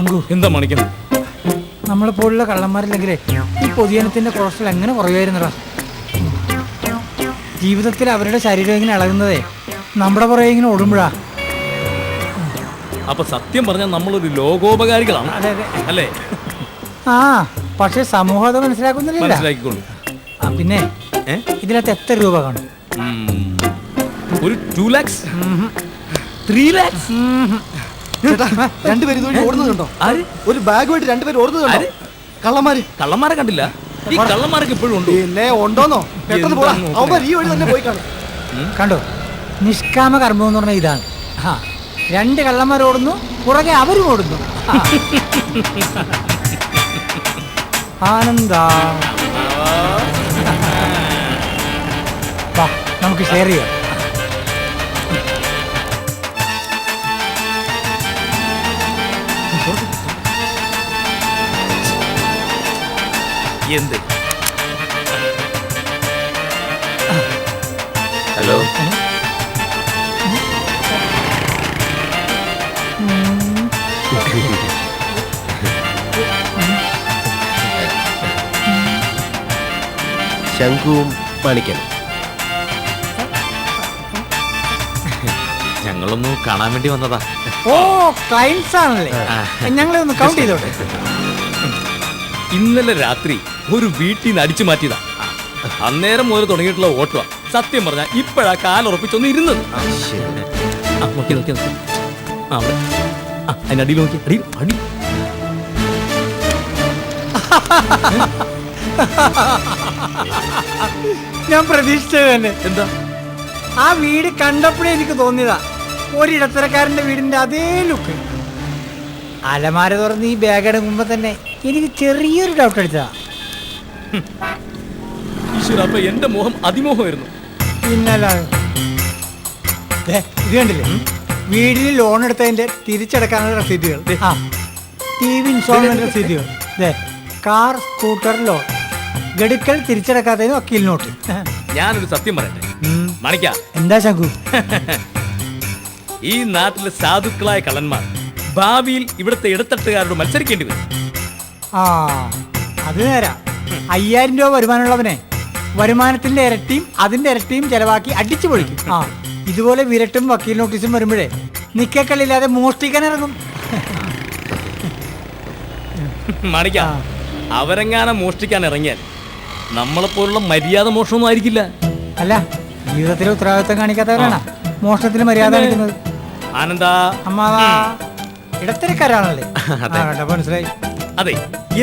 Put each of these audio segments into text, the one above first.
ശങ്കു, എന്താ മണിക്കണം? നമ്മളെ പോലുള്ള കള്ളന്മാരില്ലെങ്കിലേ ഈ പൊതുജനത്തിന്റെ കൊളസ്ട്രോൾ എങ്ങനെ കുറയുമായിരുന്നടാ. ജീവിതത്തിൽ അവരുടെ ശരീരം ഇങ്ങനെ ഇളകുന്നതേ നമ്മുടെ പുറകെ ഇങ്ങനെ ഓടുമ്പോഴാ. അപ്പൊ സത്യം പറഞ്ഞാൽ നമ്മളൊരു ലോകോപകാരികളാണ്. അതെ അതെ അല്ലേ? ആ, പക്ഷെ സമൂഹം അത് മനസ്സിലാക്കുന്നില്ല. മനസ്സിലാക്കിക്കൊള്ളു. പിന്നെ ഇതിനകത്ത് എത്ര രൂപ കാണും? ഒരു 2 lakhs, 3 lakhs. രണ്ടുപേരും ഇതുവഴി ഓടുന്നുണ്ടോ? ഒരു ബാഗുമായിട്ട് രണ്ടുപേരും ഓടുന്നുണ്ടോ? കള്ളന്മാരെ കണ്ടില്ല? ഈ കള്ളന്മാരൊക്കെ ഇപ്പോഴും ഉണ്ട്. പിന്നെ ഉണ്ടോന്നോ? പെട്ടെന്ന് പോടാ, അവന്മാർ ഈ വഴി തന്നെ പോയി കാണും. കണ്ടോ, നിഷ്കാമ കർമ്മം എന്ന് പറഞ്ഞാൽ ഇതാണ്. ആ, 2 കള്ളന്മാർ ഓടുന്നു, പുറകെ അവരും ഓടുന്നു. ആനന്ദാ, വാ നമുക്ക് ഷെയർ ചെയ്യാം. എന്ത്? ഹലോ, ശംഖുവും മാണിക്കനും ഞങ്ങളൊന്ന് കാണാൻ വേണ്ടി വന്നതാ. ഓ, ക്ലയൻസ് ആണല്ലേ? ഞങ്ങളെ ഒന്ന് കൗണ്ട് ചെയ്തോട്ടെ. ഇന്നലെ രാത്രി ഒരു വീട്ടിൽ നിന്ന് അടിച്ചു മാറ്റിയതാ. അന്നേരം മുതൽ തുടങ്ങിയിട്ടുള്ള ഓട്ടുവാ. സത്യം പറഞ്ഞാൽ ഇപ്പോഴാ കാലുറപ്പിച്ചൊന്ന് ഇരുന്നത്. നോക്കി നോക്കി നോക്കി, അതിന്റെ അടിയിൽ നോക്കി, അടിയിൽ അടി. ഞാൻ പ്രതീക്ഷിച്ചത് തന്നെ. എന്താ? ആ വീട് കണ്ടപ്പോഴേ എനിക്ക് തോന്നിയതാ, ഒരിടത്തരക്കാരന്റെ വീടിന്റെ അതേ ലുക്ക്. അലമാര തുറന്ന് ഈ ബാഗ് എടുക്കുമ്പോ തന്നെ എനിക്ക് ചെറിയൊരു ഡൗട്ട് അടിച്ചതാ. ഈശ്വര, അപ്പൊ എന്റെ മോഹം അതിമോഹമായിരുന്നു. പിന്നല്ലാതെ ഇത് കണ്ടില്ലേ, വീടിന് ലോൺ എടുത്തതിന്റെ തിരിച്ചടക്കാനുള്ള രസീതുകൾ, TV ഇൻസ്റ്റാൾമെന്റ് രസീതുകൾ, കാർ സ്കൂട്ടർ ലോൺ, ഗഡുക്കൾ തിരിച്ചടക്കാത്തതിന് വക്കീൽ നോട്ട്. ഞാനൊരു സത്യം പറയട്ടെ മണിക്ക. എന്താ ശങ്കു? ഈ നാട്ടിലെ സാധുക്കളായ കള്ളന്മാർ ഭാവിയിൽ ഇവിടുത്തെ ഇടത്തട്ടുകാരോട് മത്സരിക്കേണ്ടി വരും. ആ, അത് നേരാ. 5000 രൂപ വരുമാനമുള്ളവനെ വരുമാനത്തിന്റെ ഇരട്ടിയും അതിന്റെ ഇരട്ടിയും ചെലവാക്കി അടിച്ചു പൊളിക്കും. ആ, ഇതുപോലെ വിരട്ടും വക്കീൽ നോട്ടീസും വരുമ്പോഴേ നിക്കക്കളില്ലാതെ മോഷ്ടിക്കാൻ ഇറങ്ങും. മണിക്ക, അവരെങ്ങാനും മോഷ്ടിക്കാൻ ഇറങ്ങിയാൽ നമ്മളെപ്പോലുള്ള മര്യാദ മോഷണമൊന്നും ആയിരിക്കില്ല. അല്ല, ജീവിതത്തിൽ ഉത്തരവാദിത്വം കാണിക്കാത്തവരാണ് മോഷണത്തിന് മര്യാദ കാണിക്കുന്നത്. ആനന്ദാ, അമ്മാവാ, ഇടത്തരക്കാരാണല്ലേ? മനസ്സിലായി. അതെ,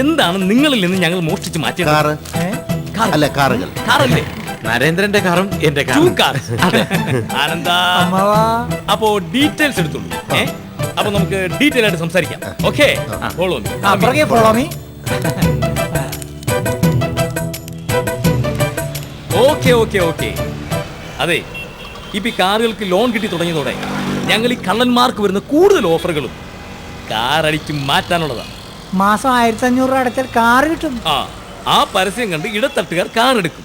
എന്താണ് നിങ്ങളിൽ നിന്ന് ഞങ്ങൾ മോഷ്ടിച്ച് മാറ്റിയത്? കാറ് അല്ല, കാറുകൾ. കാറല്ലേ? നരേന്ദ്രന്റെ കാറും എന്റെ ആനന്ദാ, അമ്മാവാ, അപ്പോ ഡീറ്റെയിൽസ് എടുത്തോളൂ. അപ്പൊ നമുക്ക് ഡീറ്റെയിൽ ആയിട്ട് സംസാരിക്കാം. Okay, follow me. Okay okay okay. അതെ, ഇപ്പൊ ഈ കാറുകൾക്ക് ലോൺ കിട്ടി തുടങ്ങിയതോടെ ഞങ്ങൾ ഈ കള്ളന്മാർക്ക് വരുന്ന കൂടുതൽ ഓഫറുകളും കാർ അടിച്ച് മാറ്റാനുള്ളതാണ്. മാസം 1500 രൂപ അടച്ചാൽ കാർ കിട്ടും. ആ പരസ്യം കണ്ട് ഇടത്തട്ടുകാർ കാർ എടുക്കും.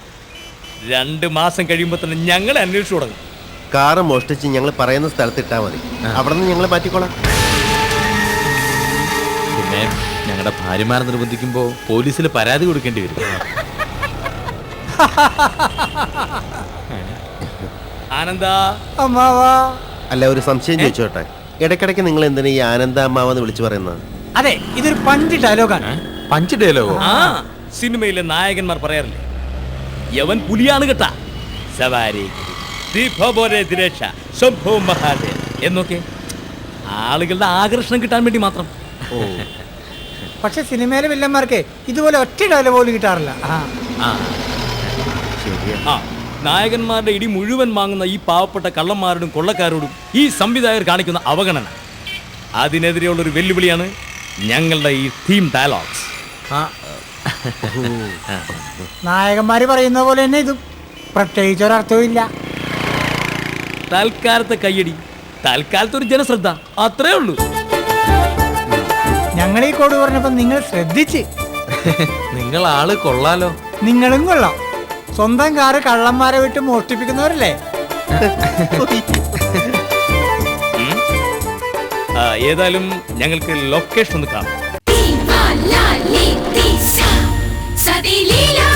2 മാസം കഴിയുമ്പോൾ തന്നെ ഞങ്ങളെ അന്വേഷിച്ചു തുടങ്ങും. കാറ് മോഷ്ടിച്ച് ഞങ്ങൾ പറയുന്ന സ്ഥലത്തിട്ടാൽ മതി, അവിടെ നിന്ന് ഞങ്ങൾ മാറ്റിക്കോളാം. പിന്നെ ഞങ്ങളുടെ ഭാര്യമാരെ നിർബന്ധിക്കുമ്പോ പോലീസിൽ പരാതി കൊടുക്കേണ്ടി വരും. ആനന്ദാ, അമ്മാവാ. അല്ല, ഒരു സംശയം ചോദിച്ചോട്ടെ, ഇടയ്ക്കിടയ്ക്ക് നിങ്ങൾ എന്തിനാ ഈ ആനന്ദ അമ്മാവെന്ന് വിളിച്ചു പറയുന്നത്? അതെ, ഇതൊരു പഞ്ച് ഡയലോഗാണ്. പഞ്ച് ഡയലോഗോ? സിനിമയിലെ നായകന്മാർ പറയാറില്ലേ, യവൻ പുലിയാണ് കേട്ടാ, സവാരി എന്നൊക്കെ ആളുകളുടെ ആകർഷണം കിട്ടാൻ വേണ്ടി മാത്രം. പക്ഷെ സിനിമയിലെ വില്ലന്മാർക്ക് ഇതുപോലെ ഒറ്റ ഡയലോഗ് പോലും കിട്ടാറില്ല. നായകന്മാരുടെ ഇടി മുഴുവൻ വാങ്ങുന്ന ഈ പാവപ്പെട്ട കള്ളന്മാരോടും കൊള്ളക്കാരോടും ഈ സംവിധായകർ കാണിക്കുന്ന അവഗണന, അതിനെതിരെയുള്ളൊരു വെല്ലുവിളിയാണ് ഞങ്ങളുടെ ഈ തീം ഡയലോഗ്സ്. നായകന്മാര് പറയുന്ന പോലെ തന്നെ ഇതും പ്രത്യേകിച്ച് ഒരർത്ഥവും ഇല്ല. തൽക്കാലത്തെ കയ്യടി, തൽക്കാലത്തെ ഒരു ജനശ്രദ്ധ, അത്രേ ഉള്ളൂ. ഞങ്ങൾ ഈ കോഡ് പറഞ്ഞപ്പോ നിങ്ങൾ ശ്രദ്ധിച്ച്. നിങ്ങൾ ആള് കൊള്ളാലോ. നിങ്ങളും കൊള്ളാം. സ്വന്തം കാറ് കള്ളന്മാരെ വിട്ട് മോഷ്ടിപ്പിക്കുന്നവരല്ലേ? ഏതായാലും ഞങ്ങൾക്ക് ലൊക്കേഷൻ ഒന്ന് കാണാം. Viva la Leticia, Sadilila.